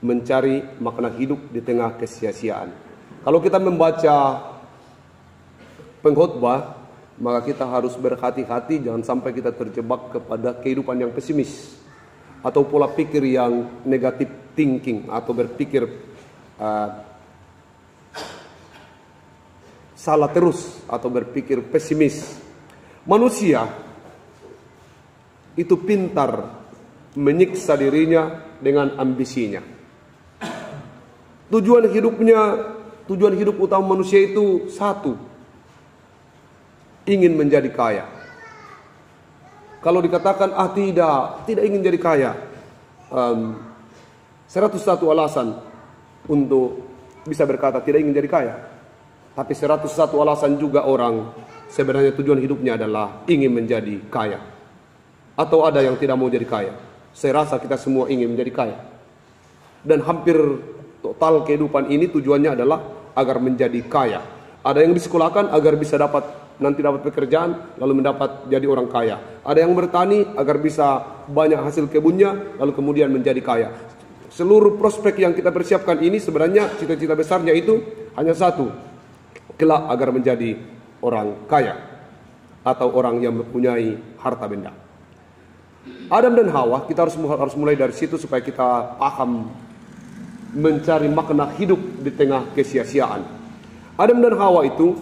mencari makna hidup di tengah kesia-siaan. Kalau kita membaca pengkhotbah, maka kita harus berhati-hati jangan sampai kita terjebak kepada kehidupan yang pesimis atau pola pikir yang negative thinking atau berpikir salah terus atau berpikir pesimis. Manusia itu pintar menyiksa dirinya dengan ambisinya. Tujuan hidup utama manusia itu satu, ingin menjadi kaya. Kalau dikatakan tidak ingin jadi kaya, 101 alasan untuk bisa berkata tidak ingin jadi kaya. Tapi 101 alasan juga orang sebenarnya tujuan hidupnya adalah ingin menjadi kaya. Atau ada yang tidak mau jadi kaya. Saya rasa kita semua ingin menjadi kaya. Dan hampir total kehidupan ini tujuannya adalah agar menjadi kaya. Ada yang disekolahkan agar bisa nanti dapat pekerjaan lalu mendapat jadi orang kaya. Ada yang bertani agar bisa banyak hasil kebunnya lalu kemudian menjadi kaya. Seluruh prospek yang kita persiapkan ini sebenarnya cita-cita besarnya itu hanya satu, kelak agar menjadi orang kaya atau orang yang mempunyai harta benda. Adam dan Hawa, kita harus mulai dari situ supaya kita paham mencari makna hidup di tengah kesia-siaan. Adam dan Hawa itu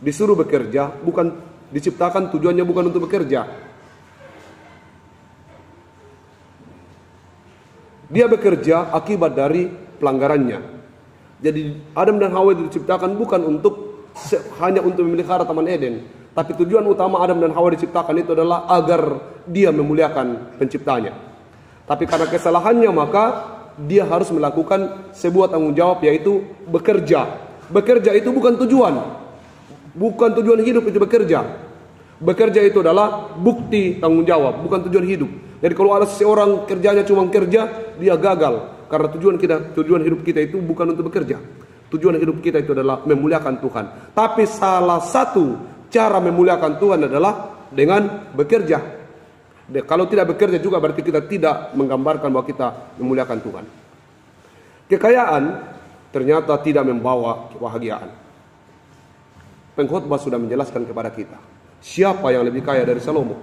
disuruh bekerja, bukan diciptakan tujuannya bukan untuk bekerja. Dia bekerja akibat dari pelanggarannya. Jadi Adam dan Hawa itu diciptakan bukan hanya untuk memiliki Taman Eden, tapi tujuan utama Adam dan Hawa diciptakan itu adalah agar dia memuliakan penciptanya. Tapi karena kesalahannya maka dia harus melakukan sebuah tanggung jawab, yaitu bekerja. Bekerja itu bukan tujuan. Bukan tujuan hidup itu bekerja. Bekerja itu adalah bukti tanggung jawab, bukan tujuan hidup. Jadi kalau ada seseorang kerjanya cuma kerja, dia gagal. Karena tujuan hidup kita itu bukan untuk bekerja. Tujuan hidup kita itu adalah memuliakan Tuhan. Tapi salah satu cara memuliakan Tuhan adalah dengan bekerja. Kalau tidak bekerja juga berarti kita tidak menggambarkan bahwa kita memuliakan Tuhan. Kekayaan ternyata tidak membawa kebahagiaan. Pengkhotbah sudah menjelaskan kepada kita siapa yang lebih kaya dari Salomo.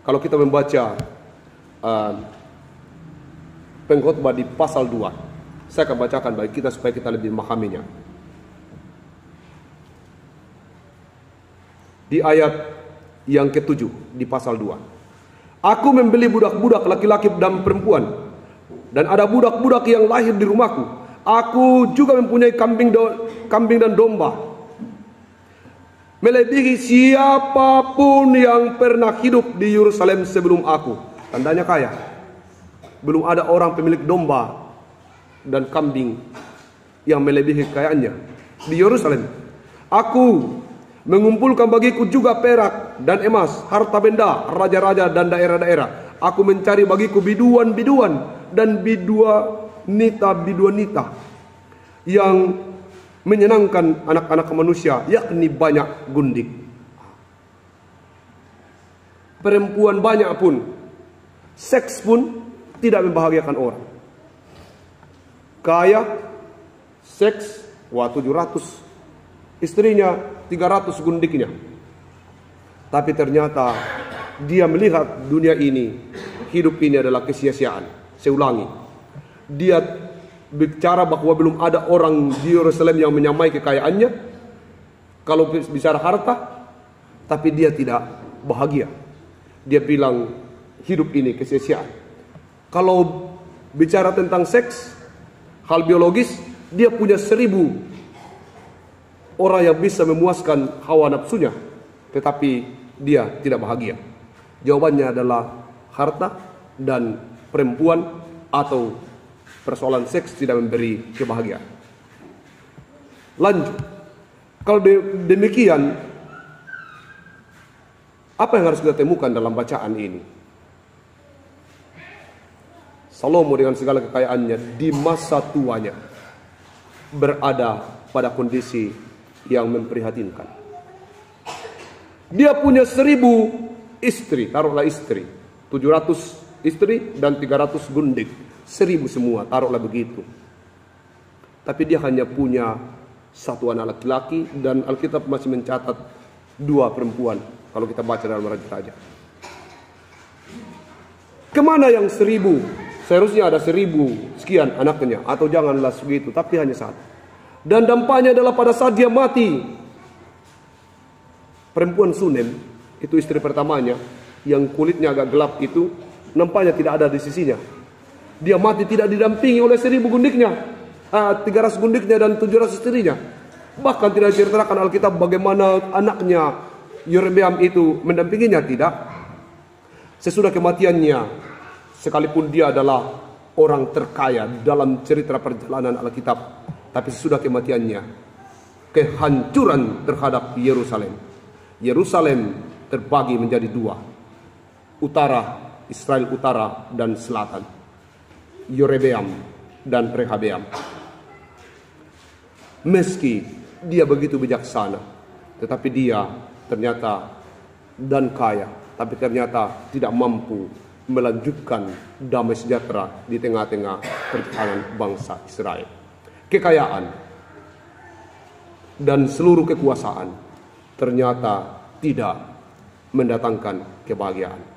Kalau kita membaca pengkhotbah di pasal 2, saya akan bacakan bagi kita supaya kita lebih memahaminya. Di ayat yang ke-7 di pasal 2. Aku membeli budak-budak laki-laki dan perempuan, dan ada budak-budak yang lahir di rumahku. Aku juga mempunyai kambing dan domba, melebihi siapapun yang pernah hidup di Yerusalem sebelum aku. Tandanya kaya. Belum ada orang pemilik domba dan kambing yang melebihi kekayaannya di Yerusalem. Aku mengumpulkan bagiku juga perak dan emas, harta benda, raja-raja dan daerah-daerah. Aku mencari bagiku biduan-biduan dan biduanita yang menyenangkan anak-anak manusia, yakni banyak gundik. Perempuan banyak pun, seks pun tidak membahagiakan orang. Kaya, seks, 700. Istrinya 300 gundiknya. Tapi ternyata dia melihat dunia ini, hidup ini adalah kesia-siaan. Saya ulangi, dia bicara bahwa belum ada orang di Yerusalem yang menyamai kekayaannya kalau bicara harta, tapi dia tidak bahagia. Dia bilang hidup ini kesia-siaan. Kalau bicara tentang seks, hal biologis, dia punya 1000 orang yang bisa memuaskan hawa nafsunya, tetapi dia tidak bahagia. Jawabannya adalah harta dan perempuan atau persoalan seks tidak memberi kebahagiaan. Lanjut. Kalau demikian, apa yang harus kita temukan dalam bacaan ini? Salomo dengan segala kekayaannya di masa tuanya berada pada kondisi yang memprihatinkan. Dia punya 1000 istri, taruhlah istri, 700 istri dan 300 gundik. 1000 semua, taruhlah begitu. Tapi dia hanya punya 1 anak laki-laki, dan Alkitab masih mencatat 2 perempuan. Kalau kita baca dalam Raja-Raja. Kemana yang 1000? Seharusnya ada 1000 sekian anaknya, atau janganlah segitu, tapi hanya 1. Dan dampaknya adalah pada saat dia mati, perempuan Sunem, itu istri pertamanya, yang kulitnya agak gelap itu, nampaknya tidak ada di sisinya. Dia mati tidak didampingi oleh 1000 gundiknya, 300 gundiknya dan 700 istrinya. Bahkan tidak diceritakan Alkitab bagaimana anaknya Yerobeam itu mendampinginya, tidak. Sesudah kematiannya, sekalipun dia adalah orang terkaya dalam cerita perjalanan Alkitab, tapi sesudah kematiannya, kehancuran terhadap Yerusalem. Yerusalem terbagi menjadi 2. Utara, Israel utara dan selatan. Yerobeam dan Rehabeam. Meski dia begitu bijaksana, tetapi dia ternyata dan kaya, tapi ternyata tidak mampu melanjutkan damai sejahtera di tengah-tengah perjalanan bangsa Israel. Kekayaan dan seluruh kekuasaan ternyata tidak mendatangkan kebahagiaan.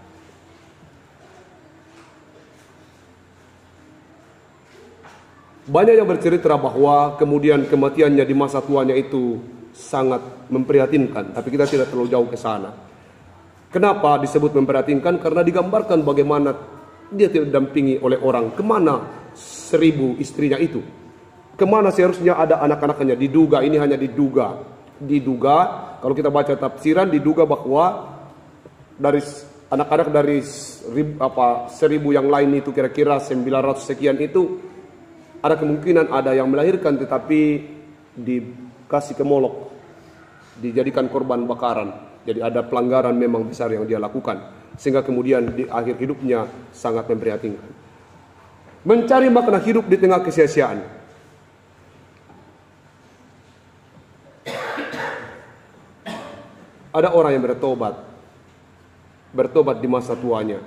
Banyak yang bercerita bahwa kemudian kematiannya di masa tuanya itu sangat memprihatinkan, tapi kita tidak terlalu jauh ke sana. Kenapa disebut memprihatinkan? Karena digambarkan bagaimana dia tidak didampingi oleh orang. Kemana 1000 istrinya itu? Kemana seharusnya ada anak-anaknya? Diduga, ini hanya diduga. Kalau kita baca tafsiran, diduga bahwa dari anak-anak dari 1000 yang lain itu, kira-kira 900 sekian itu, ada kemungkinan ada yang melahirkan tetapi dikasih ke Molok, dijadikan korban bakaran. Jadi ada pelanggaran memang besar yang dia lakukan, sehingga kemudian di akhir hidupnya sangat memprihatinkan. Mencari makna hidup di tengah kesia-siaan. Ada orang yang bertobat di masa tuanya.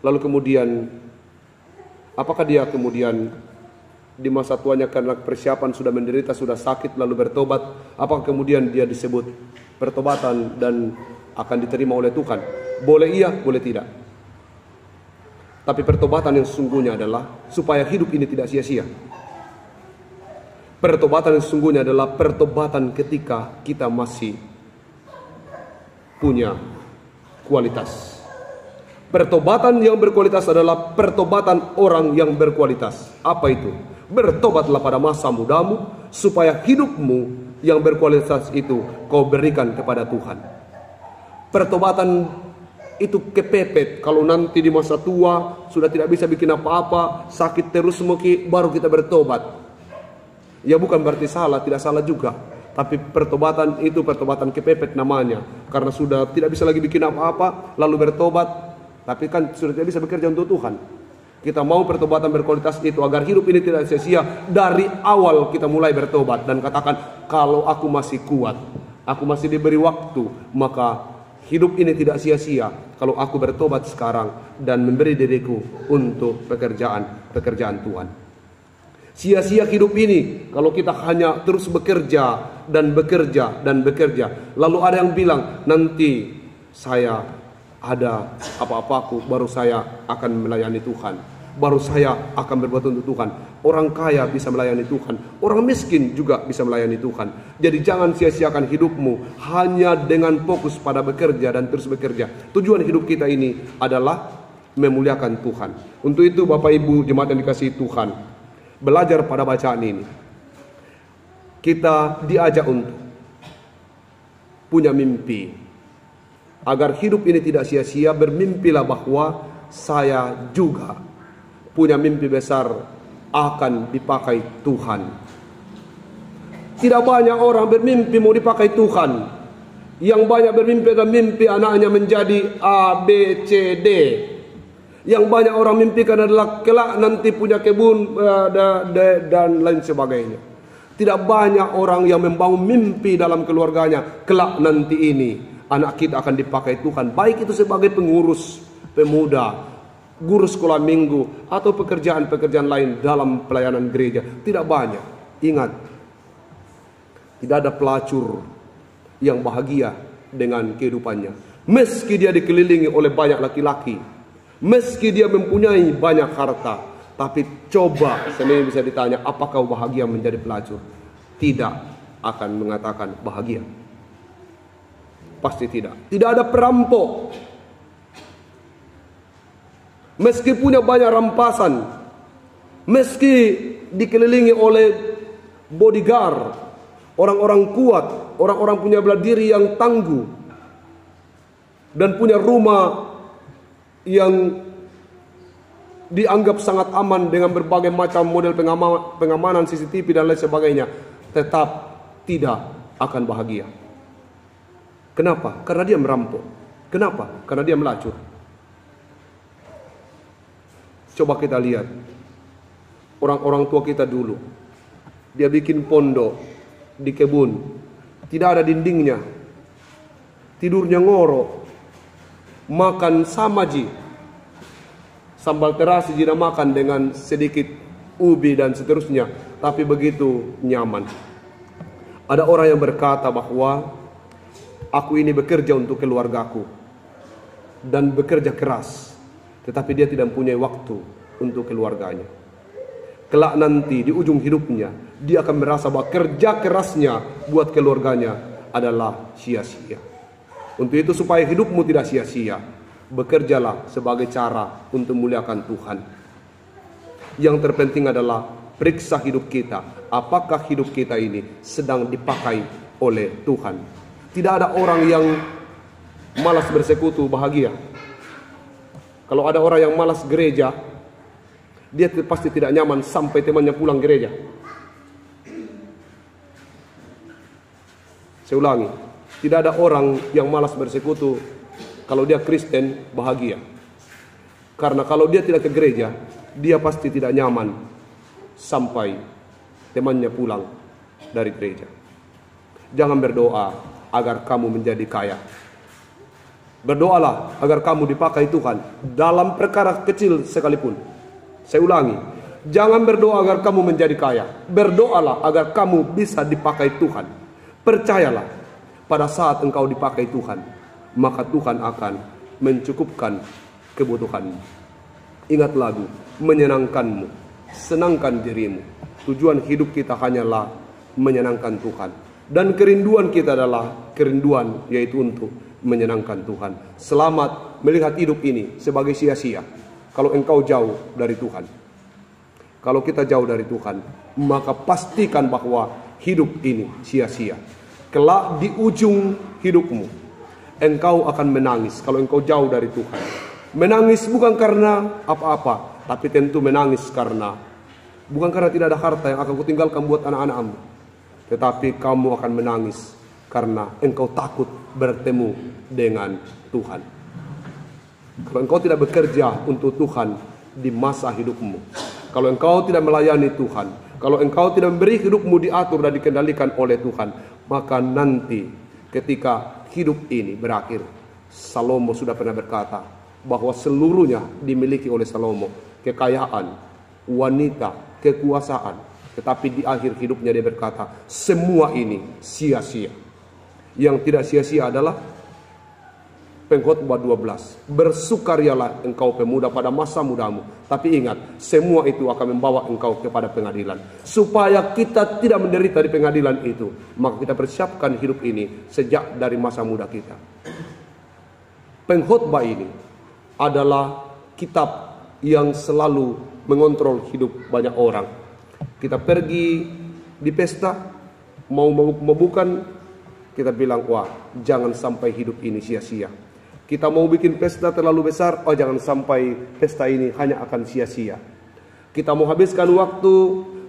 Lalu kemudian apakah dia kemudian di masa tuanya karena persiapan sudah menderita, sudah sakit lalu bertobat? Apakah kemudian dia disebut pertobatan dan akan diterima oleh Tuhan? Boleh iya, boleh tidak. Tapi pertobatan yang sesungguhnya adalah supaya hidup ini tidak sia-sia. Pertobatan yang sesungguhnya adalah pertobatan ketika kita masih punya kualitas. Pertobatan yang berkualitas adalah pertobatan orang yang berkualitas. Apa itu? Bertobatlah pada masa mudamu, supaya hidupmu yang berkualitas itu kau berikan kepada Tuhan. Pertobatan itu kepepet. Kalau nanti di masa tua sudah tidak bisa bikin apa-apa, sakit terus mungkin, baru kita bertobat. Ya bukan berarti salah, tidak salah juga. Tapi pertobatan itu pertobatan kepepet namanya. Karena sudah tidak bisa lagi bikin apa-apa, lalu bertobat. Tapi kan sudah tidak bisa bekerja untuk Tuhan. Kita mau pertobatan berkualitas itu agar hidup ini tidak sia-sia. Dari awal kita mulai bertobat dan katakan, kalau aku masih kuat, aku masih diberi waktu, maka hidup ini tidak sia-sia kalau aku bertobat sekarang dan memberi diriku untuk pekerjaan Tuhan. Sia-sia hidup ini kalau kita hanya terus bekerja dan bekerja dan bekerja. Lalu ada yang bilang, nanti saya ada apa-apaku, baru saya akan melayani Tuhan, baru saya akan berbuat untuk Tuhan. Orang kaya bisa melayani Tuhan, orang miskin juga bisa melayani Tuhan. Jadi jangan sia-siakan hidupmu hanya dengan fokus pada bekerja dan terus bekerja. Tujuan hidup kita ini adalah memuliakan Tuhan. Untuk itu Bapak Ibu jemaat yang dikasihi Tuhan, belajar pada bacaan ini, kita diajak untuk punya mimpi. Agar hidup ini tidak sia-sia, bermimpilah bahwa saya juga punya mimpi besar akan dipakai Tuhan. Tidak banyak orang bermimpi mau dipakai Tuhan. Yang banyak bermimpi adalah mimpi anaknya menjadi A, B, C, D. Yang banyak orang mimpikan adalah kelak nanti punya kebun dan lain sebagainya. Tidak banyak orang yang membangun mimpi dalam keluarganya. Kelak nanti ini anak kita akan dipakai Tuhan, baik itu sebagai pengurus pemuda, guru sekolah minggu, atau pekerjaan-pekerjaan lain dalam pelayanan gereja. Tidak banyak. Ingat, tidak ada pelacur yang bahagia dengan kehidupannya. Meski dia dikelilingi oleh banyak laki-laki, meski dia mempunyai banyak harta, tapi coba sebenarnya bisa ditanya, apakah bahagia menjadi pelacur? Tidak akan mengatakan bahagia. Pasti tidak. Tidak ada perampok. Meski punya banyak rampasan, meski dikelilingi oleh bodyguard, orang-orang kuat, orang-orang punya bela diri yang tangguh, dan punya rumah yang dianggap sangat aman dengan berbagai macam model pengamanan CCTV dan lain sebagainya, tetap tidak akan bahagia. Kenapa? Karena dia merampok. Kenapa? Karena dia melacur. Coba kita lihat orang-orang tua kita dulu. Dia bikin pondok di kebun, tidak ada dindingnya, tidurnya ngorok, makan samaji, sambal terasi jina makan dengan sedikit ubi dan seterusnya, tapi begitu nyaman. Ada orang yang berkata bahwa aku ini bekerja untuk keluargaku dan bekerja keras, tetapi dia tidak mempunyai waktu untuk keluarganya. Kelak nanti di ujung hidupnya dia akan merasa bahwa kerja kerasnya buat keluarganya adalah sia-sia. Untuk itu supaya hidupmu tidak sia-sia, bekerjalah sebagai cara untuk memuliakan Tuhan. Yang terpenting adalah periksa hidup kita, apakah hidup kita ini sedang dipakai oleh Tuhan. Tidak ada orang yang malas bersekutu bahagia. Kalau ada orang yang malas gereja, dia pasti tidak nyaman sampai temannya pulang gereja. Saya ulangi, tidak ada orang yang malas bersekutu kalau dia Kristen bahagia. Karena kalau dia tidak ke gereja, dia pasti tidak nyaman sampai temannya pulang dari gereja. Jangan berdoa agar kamu menjadi kaya. Berdoalah agar kamu dipakai Tuhan dalam perkara kecil sekalipun. Saya ulangi, jangan berdoa agar kamu menjadi kaya. Berdoalah agar kamu bisa dipakai Tuhan. Percayalah, pada saat engkau dipakai Tuhan, maka Tuhan akan mencukupkan kebutuhanmu. Ingat lagu, menyenangkanmu, senangkan dirimu. Tujuan hidup kita hanyalah menyenangkan Tuhan. Dan kerinduan kita adalah kerinduan yaitu untuk menyenangkan Tuhan. Selamat melihat hidup ini sebagai sia-sia kalau engkau jauh dari Tuhan. Kalau kita jauh dari Tuhan, maka pastikan bahwa hidup ini sia-sia. Kelak di ujung hidupmu, engkau akan menangis kalau engkau jauh dari Tuhan. Menangis bukan karena apa-apa, tapi tentu menangis karena bukan karena tidak ada harta yang akan kutinggalkan buat anak-anakmu, tetapi kamu akan menangis karena engkau takut bertemu dengan Tuhan. Kalau engkau tidak bekerja untuk Tuhan di masa hidupmu, kalau engkau tidak melayani Tuhan, kalau engkau tidak memberi hidupmu diatur dan dikendalikan oleh Tuhan, maka nanti ketika hidup ini berakhir, Salomo sudah pernah berkata bahwa seluruhnya dimiliki oleh Salomo, kekayaan, wanita, kekuasaan, tetapi di akhir hidupnya dia berkata, semua ini sia-sia. Yang tidak sia-sia adalah Pengkhotbah 12. Bersukarialah engkau pemuda pada masa mudamu. Tapi ingat, semua itu akan membawa engkau kepada pengadilan. Supaya kita tidak menderita di pengadilan itu, maka kita persiapkan hidup ini sejak dari masa muda kita. Pengkhotbah ini adalah kitab yang selalu mengontrol hidup banyak orang. Kita pergi di pesta, mau bukan, kita bilang, wah jangan sampai hidup ini sia-sia. Kita mau bikin pesta terlalu besar, oh jangan sampai pesta ini hanya akan sia-sia. Kita mau habiskan waktu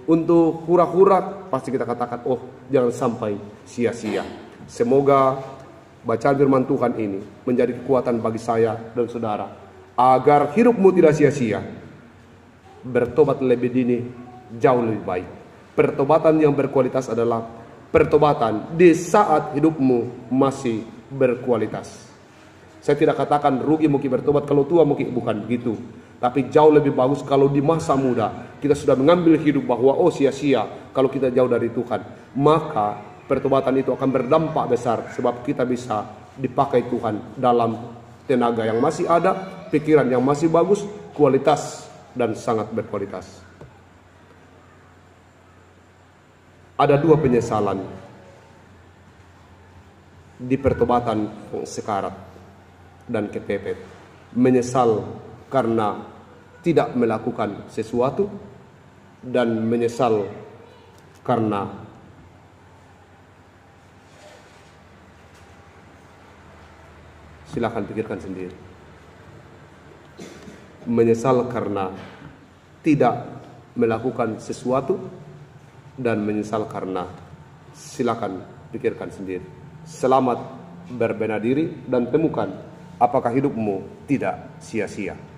untuk hura-hura, pasti kita katakan, oh jangan sampai sia-sia. Semoga bacaan firman Tuhan ini menjadi kekuatan bagi saya dan saudara, agar hidupmu tidak sia-sia. Bertobat lebih dini jauh lebih baik. Pertobatan yang berkualitas adalah pertobatan di saat hidupmu masih berkualitas. Saya tidak katakan rugi mungkin bertobat kalau tua, mungkin bukan begitu. Tapi jauh lebih bagus kalau di masa muda kita sudah mengambil hidup bahwa sia-sia kalau kita jauh dari Tuhan. Maka pertobatan itu akan berdampak besar sebab kita bisa dipakai Tuhan dalam tenaga yang masih ada, pikiran yang masih bagus, kualitas dan sangat berkualitas. Ada dua penyesalan di pertobatan sekarat dan kepepet. Menyesal karena tidak melakukan sesuatu dan menyesal karena silakan pikirkan sendiri. Menyesal karena tidak melakukan sesuatu dan menyesal karena silakan pikirkan sendiri. Selamat berbenah diri dan temukan apakah hidupmu tidak sia-sia.